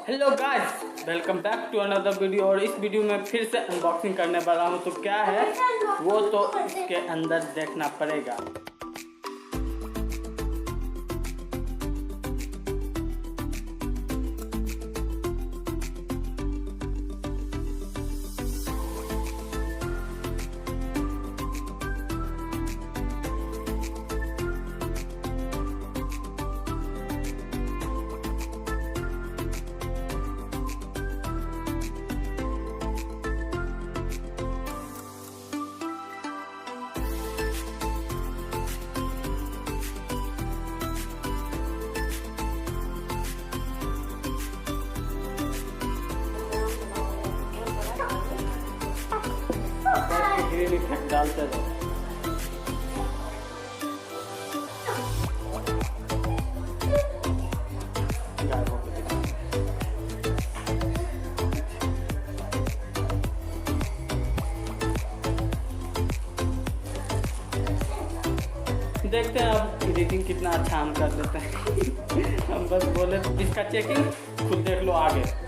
Hello guys, welcome back to another video. और इस video में फिर से अनबॉक्सिंग करने वाला हूँ। तो क्या है वो तो इसके अंदर देखना पड़ेगा। डालते रहो। देखते हैं अब एडिटिंग कितना अच्छा हम कर देते हैं। हम बस बोले इसका चेकिंग खुद देख लो आगे।